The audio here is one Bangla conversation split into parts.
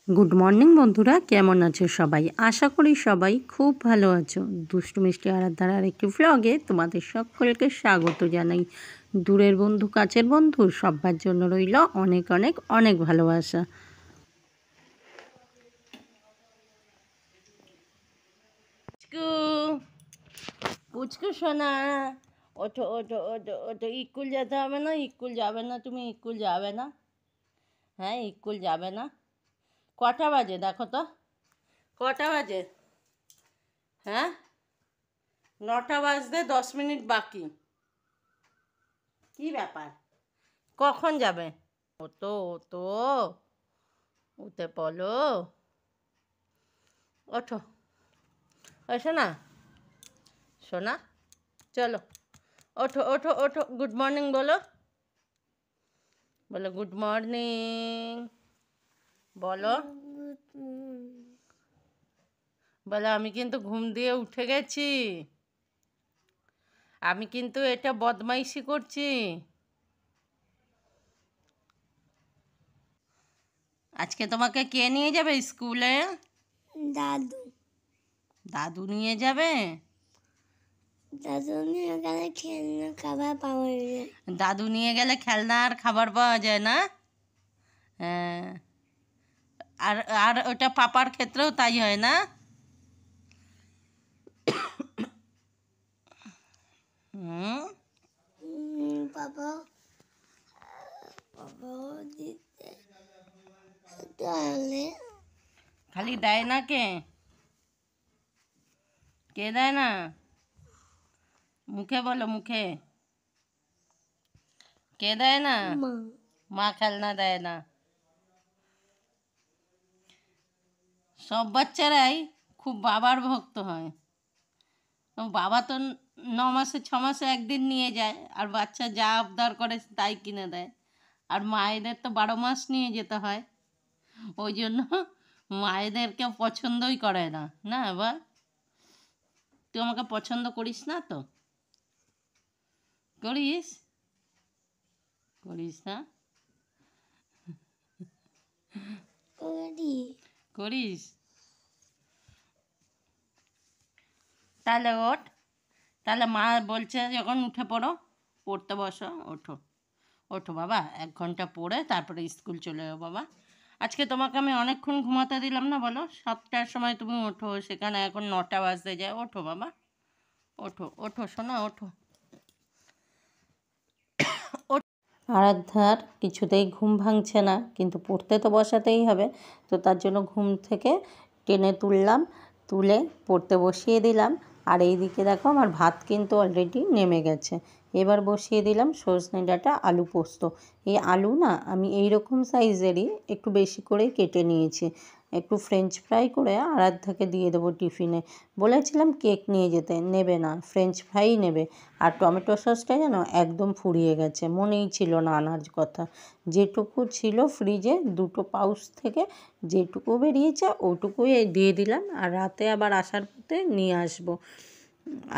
গুড মর্নিং বন্ধুরা, কেমন আছো সবাই? আশা করি সবাই খুব ভালো আছো। দুষ্টু মিষ্টি আরাধ্যার আরেকটি ভ্লগে তোমাদের সকলকে স্বাগত জানাই। দূরের বন্ধু কাছের বন্ধু সবার জন্য রইল অনেক অনেক অনেক ভালোবাসা। পুচকু সোনা, ওঠো ওঠো ওঠো ওঠো। স্কুল যেতে হবে না? স্কুল যাবে না? তুমি স্কুল যাবে না? হ্যাঁ, স্কুল যাবে না? কটা বাজে দেখো তো, কটা বাজে? হ্যাঁ, 9টা বাজতে 10 মিনিট বাকি। কি ব্যাপার, কখন যাবে? ও তো উঠে পড়ো, ওঠো। ও সোনা, সোনা, চলো ওঠো ওঠো ওঠো। গুড মর্নিং বলো, বলো গুড মর্নিং, বলো বলো। আমি কিন্তু ঘুম দিয়ে উঠে গেছি, আমি কিন্তু এটা বদমাইশি করছি। আজকে তোমাকে কে নিয়ে যাবে স্কুলে? দাদু। দাদু নিয়ে যাবে? দাদু নিয়ে গেলে খেলনা খাবার পাওয়া যায়। দাদু নিয়ে গেলে খেলনা আর খাবার পাওয়া যায় না? হ্যাঁ, আর আর ওটা পাপার ক্ষেত্রেও তাই হয় না? বাবা দিতে তাহলে খালি দেয় না, কে কে দেয় না? মুখে বলো, মুখে কে দেয় না? মা। মা খেলনা দেয় না। সব বাচ্চারাই খুব বাবার ভক্ত হয়। বাবা তো 9 মাসে 6 মাসে একদিন নিয়ে যায়, আর বাচ্চা যা আবদার করে তাই কিনে দেয়। আর মায়েদের তো 12 মাস নিয়ে যেতে হয়, ওই জন্য মায়েদেরকে পছন্দই করে না। না এবার তুই আমাকে পছন্দ করিস না তো? করিস? করিস না? করিস? তাহলে ওঠ, তাহলে মা বলছে যখন উঠে পড়ো, পড়তে বসো। ওঠো ওঠো বাবা, 1 ঘন্টা পড়ে তারপরে স্কুল চলে যাও বাবা। আজকে তোমাকে আমি অনেকক্ষণ ঘুমাতে দিলাম না? বলো 7টার সময় তুমি ওঠো, সেখানে এখন 9টা বাজতে যায়। ওঠো বাবা, ওঠো ওঠো সোনা, ওঠো। আরাধ্যার কিছুতেই ঘুম ভাঙছে না, কিন্তু পড়তে তো বসাতেই হবে। তো তার জন্য ঘুম থেকে টেনে তুললাম, তুলে পড়তে বসিয়ে দিলাম। আর এইদিকে দেখো আমার ভাত কিন্তু অলরেডি নেমে গেছে। এবার বসিয়ে দিলাম সজনে ডাঁটা আলু পোস্ত। এই আলু না আমি এই রকম সাইজেরই একটু বেশি করে কেটে নিয়েছি। একটু ফ্রেঞ্চ ফ্রাই করে আরাধ্যাকে দিয়ে দেবো টিফিনে। বলেছিলাম কেক নিয়ে যেতে, নেবে না, ফ্রেঞ্চ ফ্রাই নেবে। আর টমেটো সসটা যেন একদম ফুরিয়ে গেছে, মনেই ছিল না আনার কথা। যেটুকু ছিল ফ্রিজে 2টো পাউচ থেকে যেটুকু বেরিয়েছে ওটুকুই দিয়ে দিলাম। আর রাতে আবার আসার পথে নিয়ে আসবো।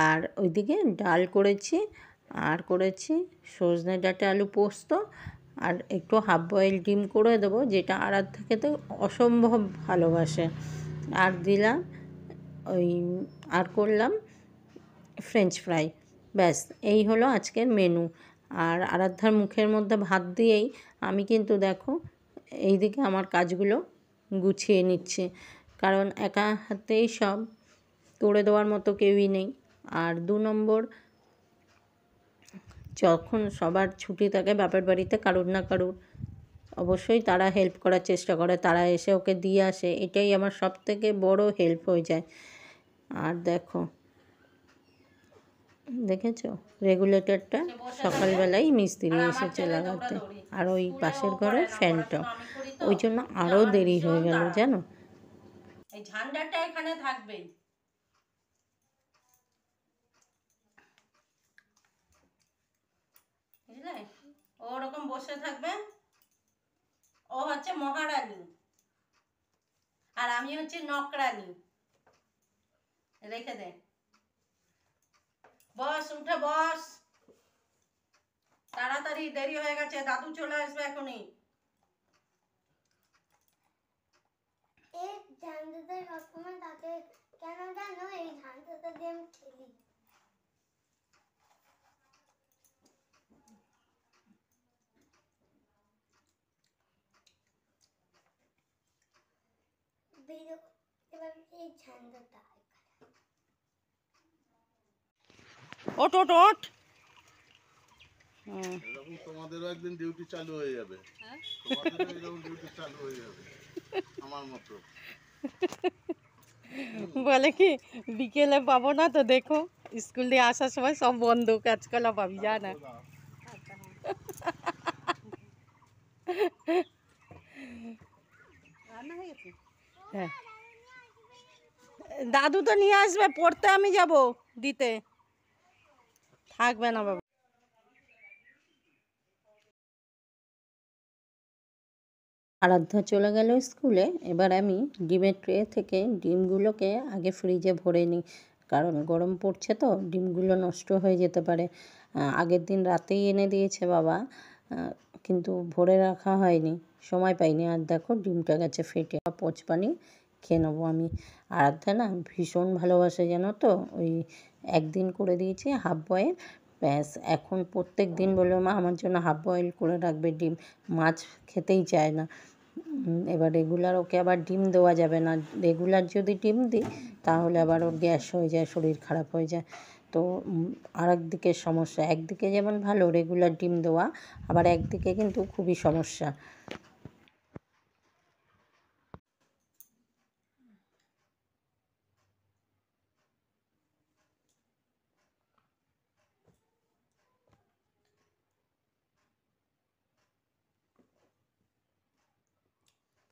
আর ওইদিকে ডাল করেছি, আর করেছি সজনে ডাঁটা আলু পোস্ত, আর একটু হাফ বয়েল ডিম করে দেবো, যেটা আরাধ্যা খেতে অসম্ভব ভালোবাসে। আর দিলাম ওই, আর করলাম ফ্রেঞ্চ ফ্রাই। ব্যাস, এই হলো আজকের মেনু। আর আরাধ্যার মুখের মধ্যে ভাত দিয়েই আমি কিন্তু দেখো এইদিকে আমার কাজগুলো গুছিয়ে নিচ্ছি, কারণ একা হাতেই সব করে দেওয়ার মতো কেউই নেই। আর 2 নম্বর, যখন সবার ছুটি থাকে বাপের বাড়িতে কারুর না কারুর, অবশ্যই তারা হেল্প করার চেষ্টা করে, তারা এসে ওকে দিয়ে আসে, এটাই আমার সবথেকে বড় হেল্প হয়ে যায়। আর দেখো, দেখেছো রেগুলেটরটা সকালবেলাই মিস্ত্রি এসেছে লাগাতে, আর ওই পাশের ঘরের ফ্যানটাও, ওই জন্য আরও দেরি হয়ে গেল জানো। এই ঝান্ডাটা এখানে থাকবেই, বুঝলে? ও ওরকম বসে থাকবে, ও হচ্ছে মহারানী আর আমি হচ্ছে নকরানী। রেখে দে, বস, উঠে বস, তাড়াতাড়ি, দেরি হয়ে গেছে, দাদু চলে আসবে এখনই। এবার এই ঠান্ডাটা ওট ওট ওট। এরকম তোমাদেরও একদিন ডিউটি চালু হয়ে যাবে। তোমাদেরও এরকম ডিউটি চালু হয়ে যাবে আমার মতো। বলে কি বিকেলে পাবো না, তো দেখো স্কুল দিয়ে আসার সময় সব বন্ধ, কাজকলা পাবি যা না। হ্যাঁ, দাদু তো নিয়ে আসবে, পড়তে আমি যাব দিতে, থাকবে না বাবা। আরাধ্যা চলে গেল স্কুলে। এবার আমি ডিমের ট্রে থেকে ডিমগুলোকে আগে ফ্রিজে ভরে নিই, কারণ গরম পড়ছে তো ডিমগুলো নষ্ট হয়ে যেতে পারে। আগের দিন রাতেই এনে দিয়েছে বাবা, কিন্তু ভরে রাখা হয়নি, সময় পাইনি। আর দেখো ডিমটা গেছে ফেটে, পচপানি খেয়ে নেবো আমি। আরাধ্যা না ভীষণ ভালোবাসে জানো তো, ওই একদিন করে দিয়েছি হাফ বয়েল, ব্যাস এখন প্রত্যেক দিন বলবে মা আমার জন্য হাফ বয়েল করে রাখবে ডিম, মাছ খেতেই চায় না। এবার রেগুলার ওকে আবার ডিম দেওয়া যাবে না, রেগুলার যদি ডিম দিই তাহলে আবার ওর গ্যাস হয়ে যায়, শরীর খারাপ হয়ে যায়। তো আর একদিকে সমস্যা, একদিকে যেমন ভালো রেগুলার ডিম দেওয়া, আবার একদিকে কিন্তু খুবই সমস্যা।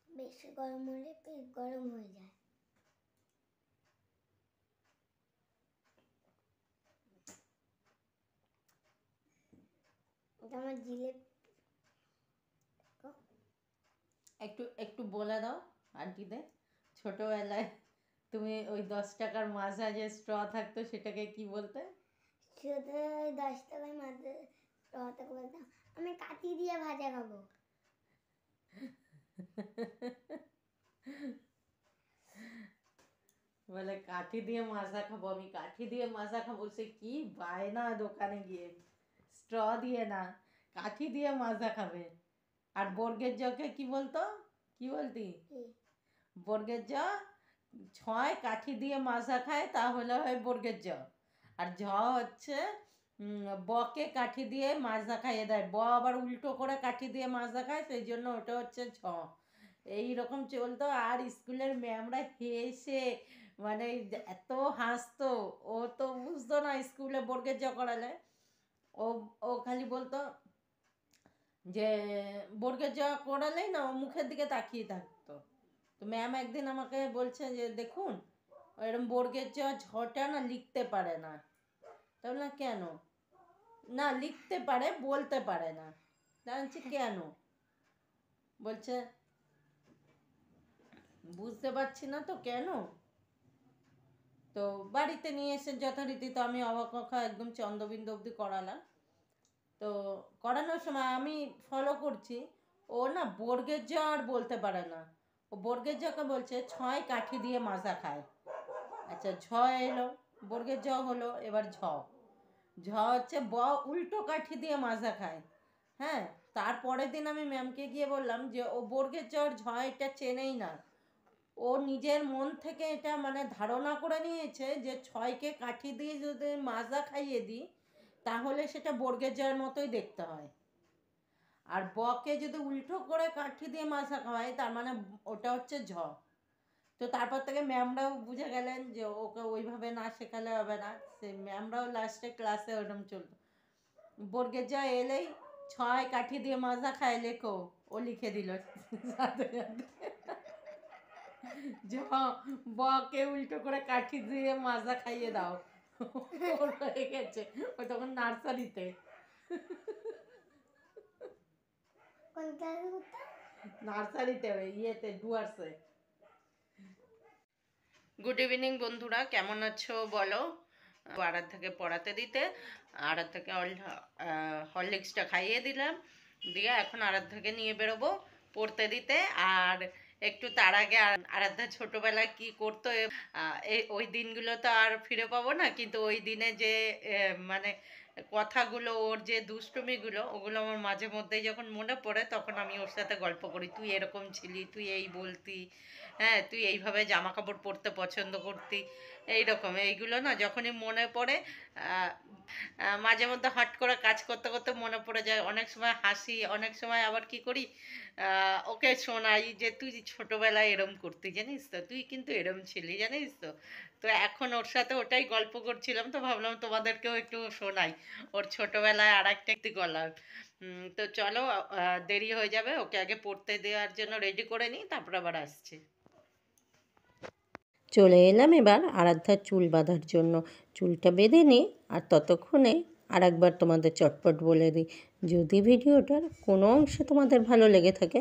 বেশি গরম হলে পেট গরম হয়ে যায়। এটা আমার জিলেপি। একটু একটু বলে দাও আন্টিদের, ছোটোবেলায় তুমি ওই 10 টাকার মাজা যে স্ট্র থাকতো সেটাকে কি বলতে? শুধু 10 টাকার মাঝে রহতাকে বলতাম আমি কাঠি দিয়ে ভাজা খাবো। বলে কাঠি দিয়ে মাজা খাবো, আমি কাঠি দিয়ে মাজা খাবো। সে কি বায়না দোকানে গিয়ে, স্ট্র দিয়ে না, কাঠি দিয়ে মাজা খাবে। আর বর্গের জকে কি বলতো, কি বলতি? বর্গের জ, ছয় কাঠি দিয়ে মাজা খায় তাহলে হয় বর্গের জ। আর ঝ হচ্ছে বকে কাঠি দিয়ে মাজা খাইয়ে দেয়, ব আবার উল্টো করে কাঠি দিয়ে মাজা খায়, সেই জন্য ওটা হচ্ছে ঝ। এইরকম চলতো। আর স্কুলের ম্যামরা হেসে মানে এত হাসতো, ও তো বুঝতো না স্কুলে বর্গের জ করালে। ও ও খালি বলতো যে বর্গের জ করালেই না ও মুখের দিকে তাকিয়ে থাকতো। তো ম্যাম একদিন আমাকে বলছে যে দেখুন এরকম বর্গের জ ঝটা না লিখতে পারে না। তাহলে না কেন? না লিখতে পারে বলতে পারে না। জানছি কেন? বলছে বুঝতে পারছি না তো কেন। তো বাড়িতে নিয়ে এসে যথারীতি তো আমি অবাক কথা একদম চন্দ্রবিন্দু অবধি করালাম। তো করানোর সময় আমি ফলো করছি, ও না বর্গের জ আর বলতে পারে না। ও বর্গের জকে বলছে ছয় কাঠি দিয়ে মাজা খায়। আচ্ছা ঝ এলো, বর্গের জ হলো, এবার ঝ। ঝ হচ্ছে ব উল্টো কাঠি দিয়ে মাজা খায়। হ্যাঁ, তারপরের দিন আমি ম্যামকে গিয়ে বললাম যে ও বর্গের জ ঝ এটা চেনেই না। ও নিজের মন থেকে এটা মানে ধারণা করে নিয়েছে যে ছয়কে কাঠি দিয়ে যদি মাজা খাইয়ে দিই তাহলে সেটা বর্গের জয়ের মতোই দেখতে হয়। আর বকে যদি উল্টো করে কাঠি দিয়ে মাজা খাওয়ায় তার মানে ওটা হচ্ছে ঝ। তো তারপর থেকে ম্যামরাও বুঝে গেলেন যে ওকে ওইভাবে না শেখালে হবে না। সে ম্যামরাও লাস্টে ক্লাসে ওরকম চলতো, বর্গের জ এলেই ছয় কাঠি দিয়ে মাজা খায় লেখো, ও লিখে দিল সাথে সাথে। জ বকে উল্টো করে কাঠি দিয়ে মাজা খাইয়ে দাও, ওর হয়ে গেছে। ও তখন নার্সারিতে, কোন ক্লাসে করতাম? নার্সারিতে ইয়েতে ডুয়ার্সে। গুড ইভিনিং বন্ধুরা, কেমন আছো বলো? আরাধ্যাকে পড়াতে দিতে, আরাধ্যাকে হরলিক্সটা খাইয়ে দিলাম, দিয়ে এখন আরাধ্যাকে নিয়ে বেরোবো পড়তে দিতে। আর একটু তার আগে আরাধ্যা ছোটোবেলায় কি করতো ওই দিনগুলো তো আর ফিরে পাবো না, কিন্তু ওই দিনে যে মানে কথাগুলো, ওর যে দুষ্টুমিগুলো, ওগুলো আমার মাঝে মধ্যেই যখন মনে পড়ে তখন আমি ওর সাথে গল্প করি, তুই এরকম ছিলি, তুই এই বলতি, হ্যাঁ তুই এইভাবে জামা কাপড় পরতে পছন্দ করতি, এইরকম এইগুলো না যখনই মনে পড়ে আহ, মাঝে মধ্যে হট করে কাজ করতে করতে মনে পড়ে যায়, অনেক সময় হাসি, অনেক সময় আবার কি করি, ওকে শোনাই যে তুই ছোটবেলায় এরম করতি জানিস তো, তুই কিন্তু এরম ছিলি জানিস তো। তো এখন ওর সাথে ওটাই গল্প করছিলাম, তো ভাবলাম তোমাদেরকেও একটু শোনাই ওর ছোটবেলায় আর একটা গল্প। তো চলো, দেরি হয়ে যাবে, ওকে আগে পড়তে দেওয়ার জন্য রেডি করে নিই, তারপর আবার আসছি। চলে এলাম এবার আরাধ্যার চুল বাঁধার জন্য। চুলটা বেঁধে নিই, আর ততক্ষণে আর একবার তোমাদের চটপট বলে দিই, যদি ভিডিওটার কোনো অংশে তোমাদের ভালো লেগে থাকে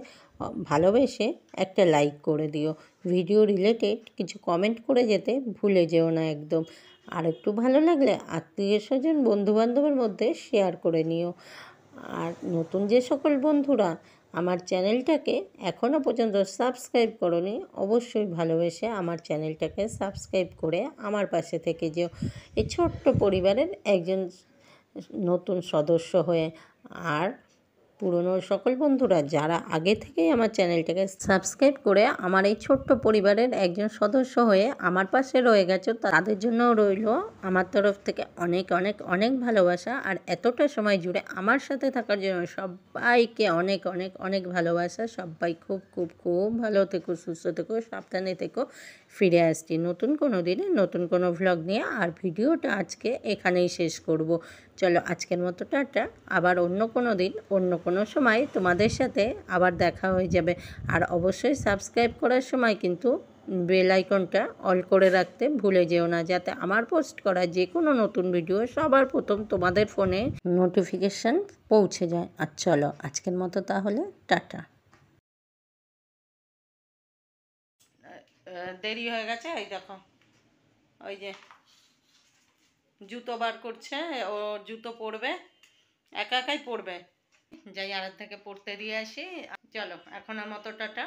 ভালোবেসে একটা লাইক করে দিও, ভিডিও রিলেটেড কিছু কমেন্ট করে যেতে ভুলে যেও না একদম। আর একটু ভালো লাগলে আত্মীয় স্বজন বন্ধুবান্ধবের মধ্যে শেয়ার করে নিও। আর নতুন যে সকল বন্ধুরা আমার চ্যানেলটাকে এখনও পর্যন্ত সাবস্ক্রাইব করোনি, অবশ্যই ভালোবেসে আমার চ্যানেলটাকে সাবস্ক্রাইব করে আমার পাশে থেকে যেও, এই ছোট্ট পরিবারের একজন নতুন সদস্য হয়ে। আর পুরনো সকল বন্ধুরা যারা আগে থেকেই আমার চ্যানেলটাকে সাবস্ক্রাইব করে আমার এই ছোট্ট পরিবারের একজন সদস্য হয়ে আমার পাশে রয়ে গেছো, তাদের জন্য রইল আমার তরফ থেকে অনেক অনেক অনেক ভালোবাসা। আর এতটা সময় জুড়ে আমার সাথে থাকার জন্য সবাইকে অনেক অনেক অনেক ভালোবাসা। সবাই খুব খুব খুব ভালো থেকো, সুস্থ থেকো, সাবধানে থেকো। ফিরে আসছি নতুন কোনো দিনে নতুন কোনো ভ্লগ নিয়ে। আর ভিডিওটা আজকে এখানেই শেষ করব। চলো আজকের মতো টাটা, আবার অন্য কোনো দিন অন্য কোনো সময় তোমাদের সাথে আবার দেখা হয়ে যাবে। আর অবশ্যই সাবস্ক্রাইব করার সময় কিন্তু বেল আইকনটা অল করে রাখতে ভুলে যেও না, যাতে আমার পোস্ট করা যে কোনো নতুন ভিডিও সবার প্রথম তোমাদের ফোনে নোটিফিকেশান পৌঁছে যায়। আর চলো আজকের মতো তাহলে টাটা। দেরি হয়ে গেছে, এই দেখো ওই যে জুতো বার করছে, ও জুতো পরবে, একা একাই পরবে, যাই আড়ার থেকে পড়তে দিয়ে আসি। চলো এখনের মতো টাটা।